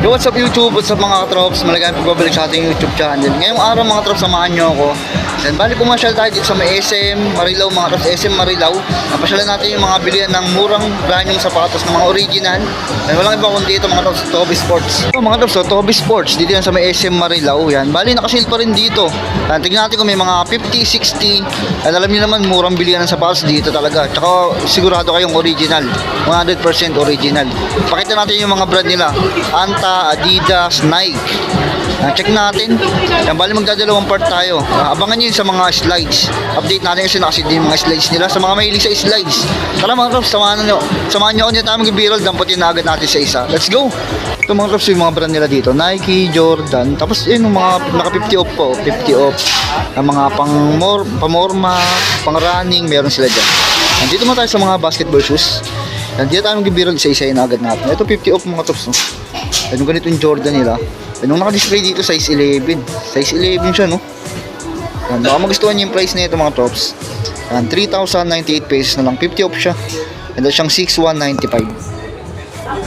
Yo, what's up YouTube? What's up mga katrops? Malagang pagbabalik sa ating YouTube channel. Ngayong araw mga katrops, samahan nyo ako. Then bali pumasyal tayo dito sa may SM Marilao mga katrops, SM Marilao. Napasyalan natin yung mga bilihan ng murang branyong sapatos ng mga original. Then walang iba kundi ito mga katrops, Toby Sports. Ito mga katrops, Toby Sports, dito yan sa may SM Marilao. Yan, bali nakasale pa rin dito. Yan, tignan natin kung may mga 50, 60. Yan, alam niyo naman, murang bilihan ng sapatos dito talaga. Tsaka sigurado kayong original, 100% original. Pakita natin yung mga brand nila. Anta, Adidas, Nike. Check natin. Yan, bali magdadalawang part tayo. Abangan nyo yun sa mga slides. Update natin kasi nakasid din yung mga slides nila. Sa mga mahilig sa slides, tara mga katrops, samahan nyo ako nyo tayo mag-b-roll. Damputin na agad natin sa isa. Let's go! Ito mga katrops yung mga brand nila dito. Nike, Jordan. Tapos yun yung mga naka 50 off po. 50 off. Ang mga pamorma, pang running, meron sila dyan. Dito mo tayo sa mga basketball shoes. Dito tayo mag-b-roll, isa-isayin na agad natin. Ito 50 off mga katrops. Yung ganito yung Jordan nila. Yung naka-display dito size 11. Size 11 siya, no? Yan, baka magustuhan niyo yung price na ito mga tops. Yan, 3,098 pesos na lang. 50 off siya. And siyang 6,195.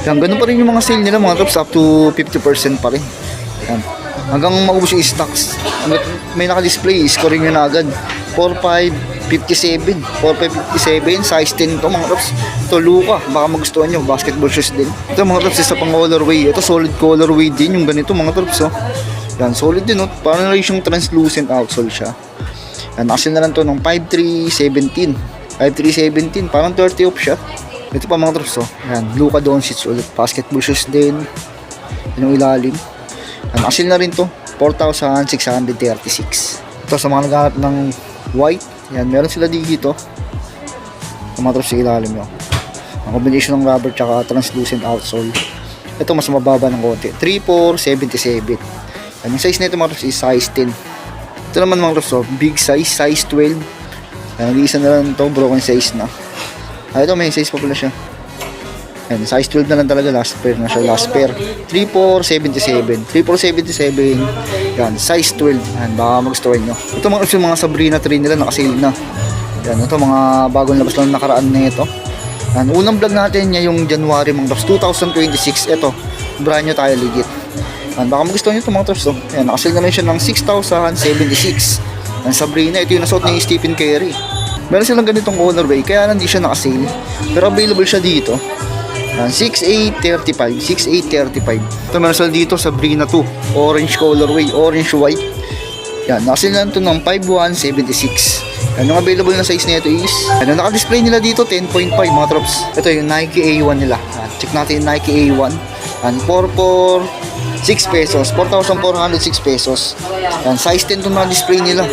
Yan, ganun pa rin yung mga sale nila mga tops. Up to 50% pa rin. Yan. Hanggang maubos yung stocks. Hanggang may naka-display, scoring nyo na agad. 4,557. 4,557. Size 10 to mga tops. Ito Luka, baka magustuhan nyo. Basketball shoes din. Ito mga tops, isa pang colorway. Ito solid colorway din yung ganito mga tops. Oh. Yan, solid din. Oh. Parang na yung translucent outsole siya. Yan, nakasil na lang to ng 5,317. 5,317. Parang 30 off siya. Ito pa mga tops. Oh. Yan, Luka Doncic ulit. Basketball shoes din. Yan yung ilalim. Yan, nakasil na rin to. 4,636. Ito sa mga naghanap ng white. Yan, meron sila dito. Mga tops sa ilalim nyo. Ang combination ng rubber tsaka translucent outsole. Ito mas mababa ng konti. 3,477. Yung size nito mga tops is size 10. Ito naman mga tops, big size, size 12. Nag-iisa na lang ito, broken size na. Ito may size pa pala siya. Ayan, size 12 na lang talaga, last pair na siya, last pair. 3,477. 3,477. Yan, size 12. Yan, baka magustuhan nyo. Ito mga tops, yung mga Sabrina 3 nila nakasale na. Yan, ito mga bagong labas lang nakaraan na ito. Yan, unang vlog natin niya yung January mga tops 2026. Ito, brand new tayo legit. Yan, baka magustuhan nyo ito mga tops. Yan, nakasale na rin siya ng 6,076. Yan, Sabrina, ito yung nasuot ni Stephen Curry. Meron silang ganitong colorway, kaya hindi siya nakasale. Pero available siya dito. Yan, 6,835. 6,835. Ito meron sila dito Sabrina 2. Orange colorway, orange white. Yan, nakasale na ito ng 5,176. Yung available na size nito is naka-display nila dito 10.5 mga trops. Ito yung Nike A1 nila. Check natin yung Nike A1. 446 pesos. 4,406 pesos. Yan, size 10 itong na-display nila.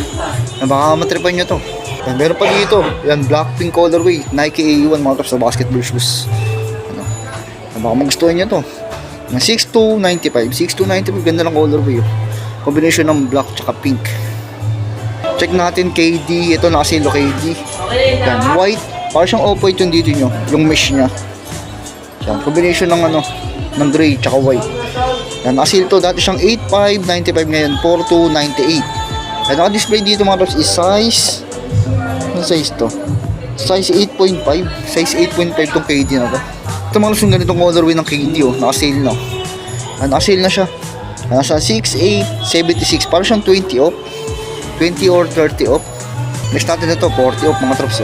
Yan, baka matripan nyo to. Yan, meron pa dito. Yan, black pink colorway. Nike A1 mga trops sa basketball shoes. Yan, baka magustuhan nyo to. Yan, 6,295. 6,295. Ganda ng colorway. Combination ng black tsaka pink. Check natin KD. Ito nakasilo KD. Yan, white. Parang siyang off-white yung dito nyo. Yung mesh nya. Yan, combination ng ng gray tsaka white. Yan, nakasilo to. Dati siyang 8,595 ngayon. 4,298. Yan, naka-display dito mga tops is size. Anong size to? Size 8.5. Size 8.5 tong KD na to. Ito mga tops yung ganitong colorway ng KD. Oh. Nakasale na. Yan, nakasale na siya. Yan, nasa 6,876. Parang siyang 20 off. 20 or 30 off. Next natin ito, 40 off mga trops.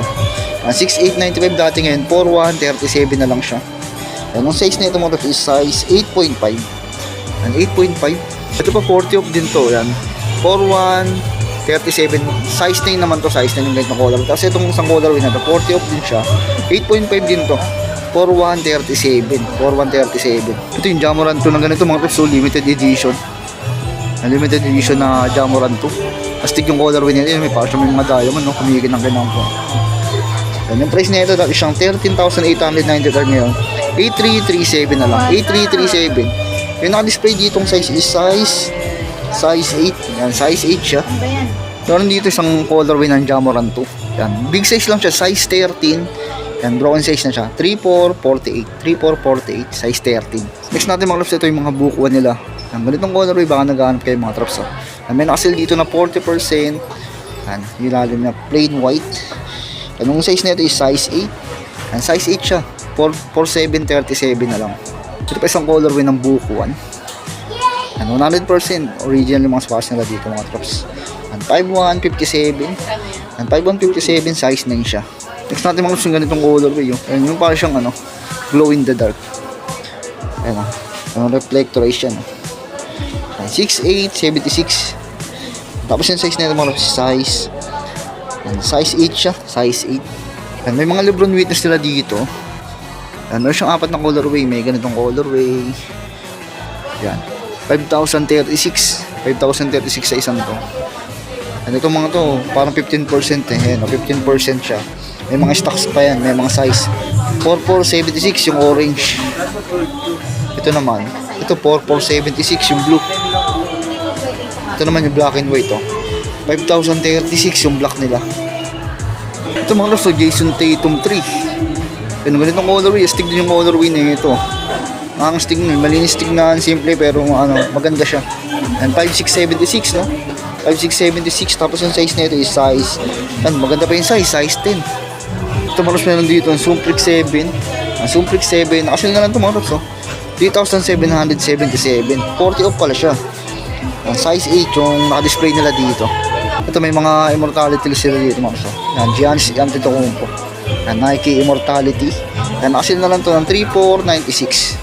6,895 dati ngayon, 4,137 na lang siya. Yung size na ito mga trops is size 8.5. 8.5. Ito pa 40 off din to. Yan, 4,137. Size 9 naman to, size 9 yung ganito color. Tapos itong isang colorway na to, 40 off din siya. 8.5 din to. 4,137. 4,137. Ito yung Jamoran 2 ng ganito mga trops. So limited edition. Limited edition na Jamoran 2. Astig yung colorway nila, may parang may mga diamond, no? Kumigil ng ganun po. Yan, yung price nito dati siyang 13,893 ngayon. 8,337 na lang. 8,337. Yung naka-display ditong size is size 8. Yan, size 8 siya. Meron dito isang colorway ng Jamoran 2. Yan, big size lang siya, size 13. Yan, broken size na siya. 3,448. 3,448, size 13. Next natin mga loves, ito yung mga bukuan nila. Yan, ganitong colorway, baka naghahanap kayo mga trops. May nakasale dito na 40%. Yan, yung lalim na plain white. Anong size nito is size 8. Yan, size 8 siya. 4,737 na lang. Ito pa isang colorway ng bukuan. And 100% original yung mga sapatos nila dito mga trops. And 5'1", 57. And 5'1", 57", size 9 siya. Next natin mga trops yung ganitong colorway. Ayan, yung parang siyang glow in the dark. Ayan yung reflectorize yan. 6'8", 76. Tapos yung size nito mga trops, size 8 siya. Size 8. And may mga Lebron Witness nila dito. Meron siyang 4 na colorway. May ganitong colorway. Yan. 5,036. 5,036 sa isang to. And itong mga to, parang 15% eh. Ayan, 15% siya. May mga stocks pa yan. May mga size. 4476 yung orange. Ito naman. Ito 4476 yung blue. Ito naman yung black and white. 5,036 yung black nila. Ito mga loves, Jason Tatum 3. Yan, ganitong colorway. Stick din yung colorway na ito. Ang stick na, malinis stick na, simple pero maganda siya. And 5,676 no? 5,676. Tapos yung size na ito is size. Yan, maganda pa yung size 10. Ito mga loves, meron dito ang Sumprix 7. Ang Sumprix 7, nakasil na lang ito mga loves. 3,777. 40 off pala siya. Ang size 8 yung naka-display nila dito. Ito may mga immortality sila dito mga loves. Yan, Giannis Antetokounmpo. Yan, Nike Immortality. Yan, nakasil na lang ito ng 3,496.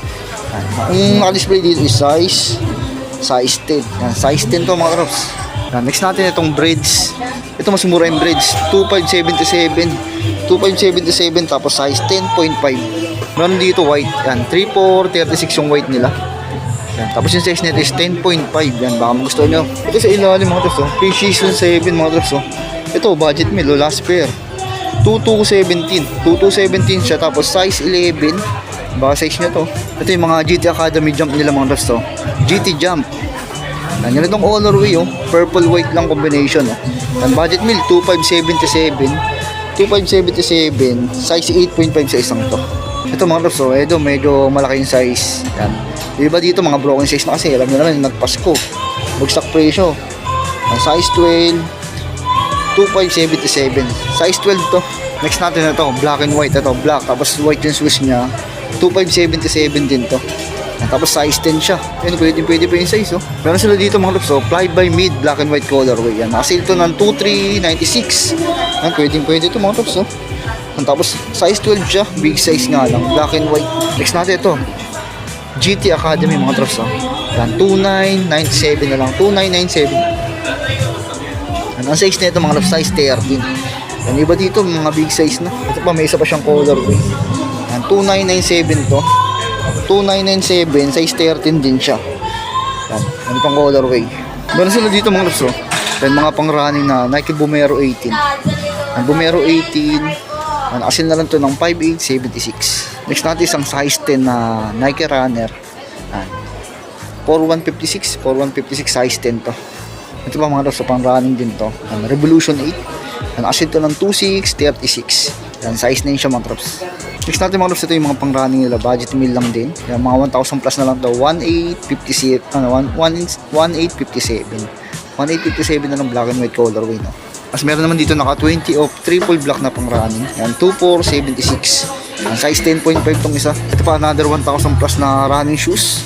Ang naka-display dito is size 10. Yan, size 10 to mga karops. Next natin itong braids. Ito mas mura yung braids. 2,577. 2,577 tapos size 10.5. Meron dito white. Yan, 3,436 yung white nila. Yan, tapos yung size nito is 10.5. Yan, baka gusto nyo. Ito sa ilalim mga karops. Pre-season 7 mga karops. Ito budget meal, last pair. 2,217. 2,217 siya tapos size 11. Baka size nyo to. Ito yung mga GT Academy jump nila mga karops. GT jump. Yan itong colorway purple white lang combination Yan, budget meal 2,577. 2,577 size 8.5 sa isang to. Ito mga karops ito medyo malaki yung size. Yan. Diba dito mga broken size na kasi alam nyo naman nagpasko. Bagsak presyo. Ang size 12 2,577. Size 12 to. Next natin na to black and white. Ito black tapos white yung swoosh nya. 2,577 din to. Yan, tapos size 10 siya. Yan, pwede pa yung size Meron sila dito mga loves fly by mid black and white colorway. Yan, nakasale to ng 2,396. Yan, pwede to mga loves Yan, tapos size 12 siya. Big size nga lang. Black and white. Next natin ito GT Academy mga loves Yan, 2,997 na lang. 2,997. Yan, ang size na ito mga loves size 13. Yan, iba dito mga big size na. Ito pa may isa pa siyang colorway. Yan, 2,997 to. 2,997 size 13 din siya. Yan, ano pang colorway. Meron sila dito mga loves Yan, mga pang running na Nike Vomero 18. Yan, Vomero 18. Yan, asin na lang to ng 5,876. Next natin isang size 10 na Nike Runner. Yan, 4,156. 4,156 size 10 to. Ito pa mga loves pang running din to. Yan, Revolution 8. Yan, asin to ng 2,636. Yan, size 9 siya mga trops. Next natin mga loves, ito yung mga pang running nila, budget meal lang din. Yan, mga 1,000 plus na lang daw. 1,857 1,857 na ng black and white colorway As meron naman dito naka 20 off triple black na pang running. Yan, 2,476. Yan, size 10.5 tong isa. Ito pa another 1,000 plus na running shoes.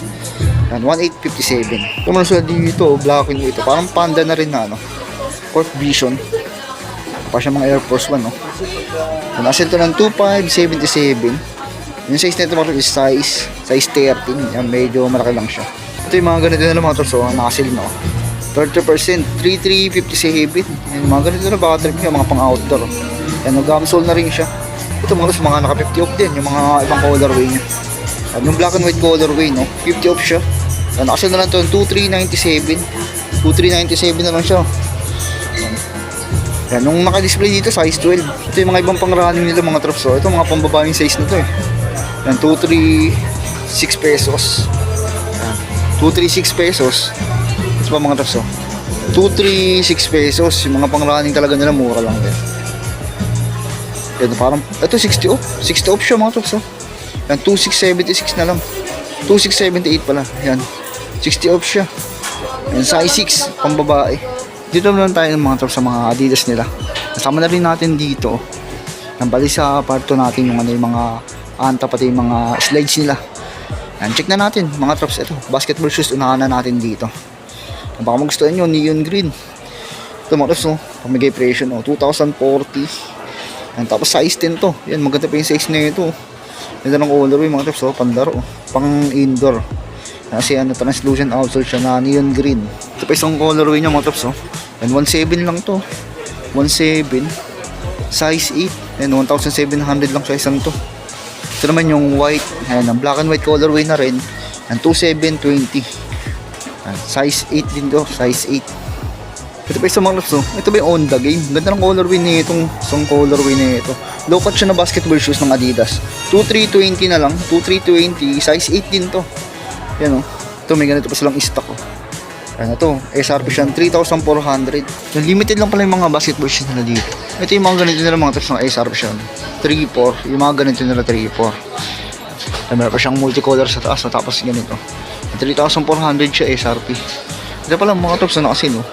Yan, 1,857. Ito mga dito black and white. Parang panda na rin na Corp Vision. Pa siya mga Air Force 1 Nasa ito ng 2,577. Yung size nito is size 13. Yan, medyo malaki lang siya. Ito yung mga ganito na mga trops nakasil 30%, 3,357. Yan, mga ganito na baka trip niya, mga pang outdoor Yan, nag-gamsole na rin siya. Ito mga trops, mga naka 50 off din. Yung mga ibang colorway niya. Yan, yung black and white colorway 50 off siya. Yan, nakasil na lang ito ng 2,397. 2,397 na lang siya. Yan, nung naka-display dito, size 12. Ito yung mga ibang pang-running nila mga trops. Ito mga pambabaeng size na to Yan, 236 pesos. Yan, 236 pesos. Ito pa mga trops 236 pesos. Yung mga pang-running talaga nila, mura lang din. Yan, parang, ito 60 off. 60 off siya mga trops Yan, 2,676 na lang. 2,678 pala. Yan, 60 off siya. Yan, size 6, pambabae. Dito naman tayo ng mga trops sa mga Adidas nila. Kasama na rin natin dito. Nambali sa parto natin yung yung mga anta pati yung mga slides nila. Yan, check na natin mga trops. Ito, basketball shoes, unahan na natin dito. Baka magustuhan nyo, neon green. Ito mga trops, no? Pamigay presyo, no? 2,040. Yan, tapos size 10 to. Yan, maganda pa yung size na ito. Ito ng colorway mga trops, pandaro. Pang indoor. Kasi ano, translucent outsole siya na neon green. Ito pa isang colorway niya mga trops, and 1,700 lang to. 1,700. Size 8. And 1,700 lang siya isang to. Ito naman yung white. Ayan, ang black and white colorway na rin. And 2,720. Size 8 din to. Size 8. Ito pa isang mga trops, ito ba yung on the game? Ganda ng colorway na itong isang colorway na ito. Low cut siya na basketball shoes ng Adidas. 2,320 na lang. 2,320. Size 8 din to. Yan o. Ito may ganito pa silang stock o. Ayan ito. SRP siya 3,400. Limited lang pala yung mga basketball shoes nila dito. Ito yung mga ganito nila mga tips ng SRP siya 3,400. Yung mga ganito nila 3,400. Meron pa siyang multicolor sa taas. Tapos ganito. 3,400 siya SRP. Ito pala mga tips na kasi no.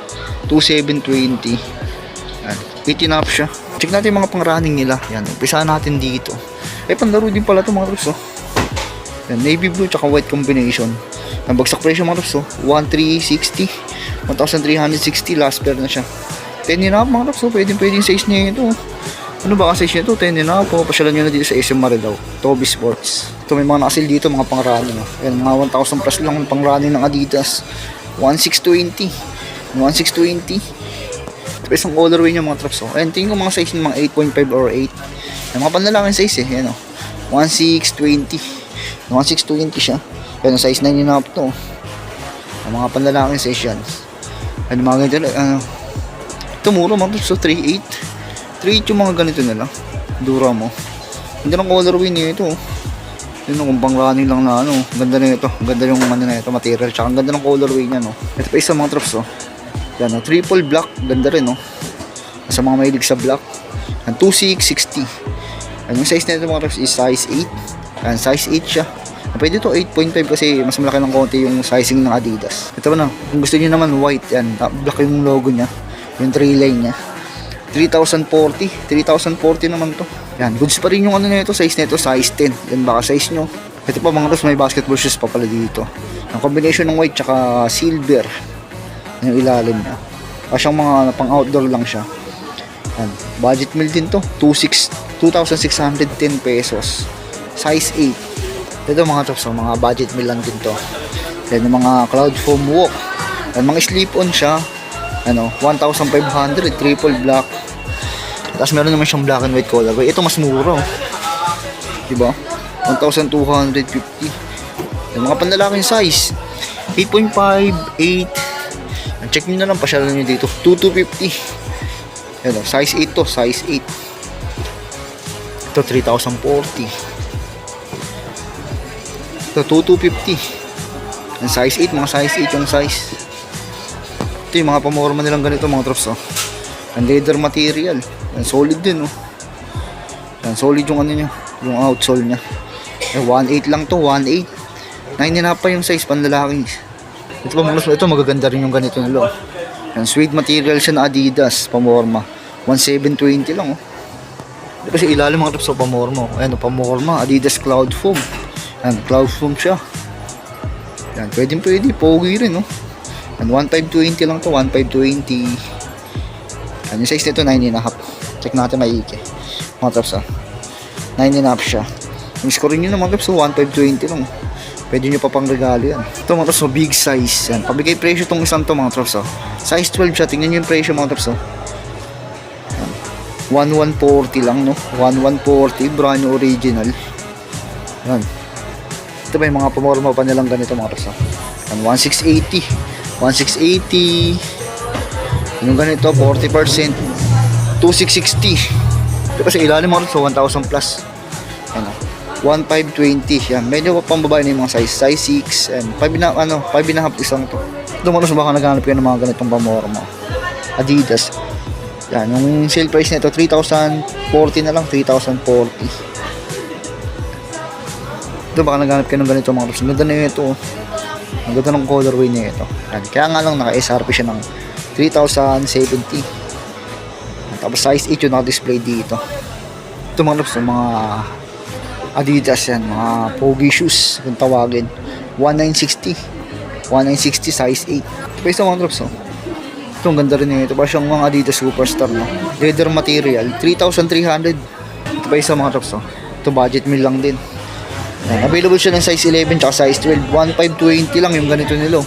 2,720. Ayan. 18 up siya. Check natin yung mga pang-running nila. Yan. Umpisahan natin dito. Pandaro din pala ito mga tips oh. Yan, navy blue tsaka white combination. Ang bagsak presyo mga trops 1,360. 1,360 last pair na siya. 10 and a half mga trops pwede yung size niya ito. Ano ba ang size niya ito? 10 and a half pasyalan nyo na dito sa SM Marilao, Toby Sports. Ito may mga nakasil dito mga pang running Yan, mga 1,000 plus lang pang running ng Adidas. 1,620. 1,620. Ito isang colorway niya mga trops Ayan, tingin ko mga size ng mga 8.5 or 8. Yan, mga panlalaki size Yan 1,620. 1,620 siya. Yan, size 9 and a half to. Ang mga panlalaking size yan. Ano mga ganito ito mura mga so 3,800. 3,800 yung mga ganito nila. Dura mo. Hindi lang colorway niya ito. Yun kung pang running lang na ganda na ito. Ganda yung ano na ito material. Tsaka ang ganda ng colorway niya Ito pa isa mga trops Yan triple black. Ganda rin sa mga mahilig sa black. Yan 2,660. Yung size na ito mga trops is size 8. Yan, size 8 siya. Pwede to 8.5 kasi mas malaki ng konti yung sizing ng Adidas. Ito ba kung gusto niyo naman white yan, black yung logo niya, yung 3 line niya. 3,040. 3,040 naman to. Yan, goods pa rin yung ano nito, size nito, size 10. Yan baka size nyo. Ito pa mga may basketball shoes pa pala dito. Ang combination ng white tsaka silver. Yung ilalim niya. Kasi yung mga pang outdoor lang siya. Yan, budget meal din to. 2,610 pesos. Size 8. Ito mga trops, mga budget meal lang din to. Yan yung mga cloud foam walk. Yan, mga slip-on siya. 1,500, triple black. Tapos meron naman siyang black and white colorway. Ito mas mura. Diba? 1,250. Yan, mga panlalaking size. 8.5, 8. Check nyo na lang, pasyalan nyo dito. 2,250. Yan, size 8 to, size 8. Ito, 3,040. Ito, 2,250. Ang size 8, mga size 8 yung size. Ito yung mga pamorma nilang ganito mga trops Ang leather material. Yan, solid din Yan, solid yung ano niya, yung outsole niya. 1,800 lang to, 1,800. 9.5 pa yung size panlalaki. Ito pa mga trops, ito magaganda rin yung ganito nila. Yan, suede material siya na Adidas, pamorma. 1,720 lang Kasi ilalim mga trops pamorma. Ayan, pamorma, Adidas Cloud Foam. Yan, cloud foam siya. Yan, pwede, pogi rin Yan, 1,520 lang to, 1,520. Yan, yung size nito 9.5. Check natin maigi. Mga trops 9.5 siya. Yung score nyo naman trops 1,520 lang. Pwede nyo pa pang regalo yan. Ito mga trops big size. Yan, pabigay presyo tong isang to mga trops Size 12 siya, tingnan nyo yung presyo mga trops 1,140 lang 1,140, brand new original. Yan. Ito ba yung mga pamorma pa nilang ganito mga trops 1,680. 1,680. Yung ganito 40%. 2,660. Ito kasi ilalim mga trops 1,000 plus. Yan 1,520. Yan, medyo pambabae na yung mga size. Size 6 and 5.5 isang to. Ito mga trops baka naghanap kayo ng mga ganitong pamorma. Adidas. Yan, yung sale price nito 3,040 na lang, 3,040. Ito baka naghanap kayo ng ganito mga trops. Ang ganda na ito. Ang ganda ng colorway na ito. Yan. Kaya nga lang naka-SRP siya ng 3,070. Tapos size 8 yung naka-display dito. Ito mga trops, mga Adidas yan, mga pogi shoes kung tawagin. 1960 size 8. Ito isa mga drops, oh. Ito ang ganda rin nito. Parang siyang mga Adidas Superstar, no? Leather material, 3,300. Ito pa isa mga drops, oh. Ito budget meal lang din. Yan, available siya ng size 11 tsaka size 12. 1,520 lang yung ganito nilo.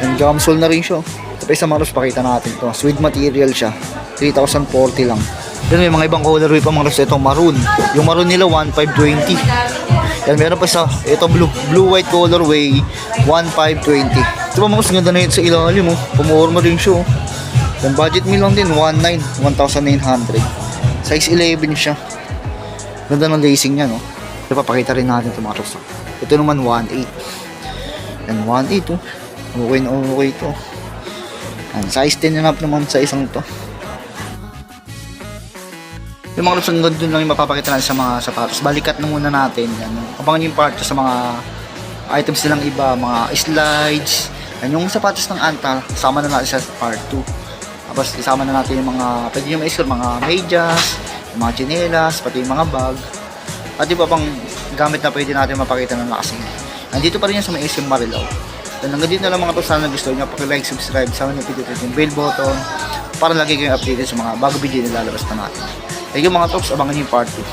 Yung gamsole na rin siya. Ito pa isa mga drops, pakita natin to. Suede material siya, 3,040 lang. Yan, may mga ibang colorway pa mga drops. Ito maroon. Yung maroon nila 1,520. Yan, meron pa isa. Ito blue-white colorway, 1,520. Ito pa mga mas ganda na ito sa ilalim, oh. Pumorma rin siya, oh. Yan, budget meal lang din, 1,900. Size 11 siya. Ganda ng lacing niya, no. Ito, papakita rin natin ito mga drops. Ito naman 1,800. Yan, 1,800, oh. Okay na okay ito. Yan, size 10 and up naman sa isang ito. Yung mga drops, hanggang dun lang yung mapapakita natin sa mga sapatos. Balikat na muna natin. Yan. Abangan yung part sa mga items nilang iba, mga slides. Yan, yung sapatos ng Anta, kasama na natin sa part 2. Tapos isama na natin yung mga, pwede yung ma-score, mga medyas, yung mga chinelas, pati yung mga bag. At iba pang gamit na pwede natin mapakita ng lakas. Nandito pa rin yan sa may SM Marilao. Then hanggang dito na lang mga drops, sana gusto nyo, paki-like, subscribe, sama nyo pindutin yung bell button para lagi kayong updated sa mga bago video na lalabas na natin. Thank you mga drops, abangan nyo yung part 2.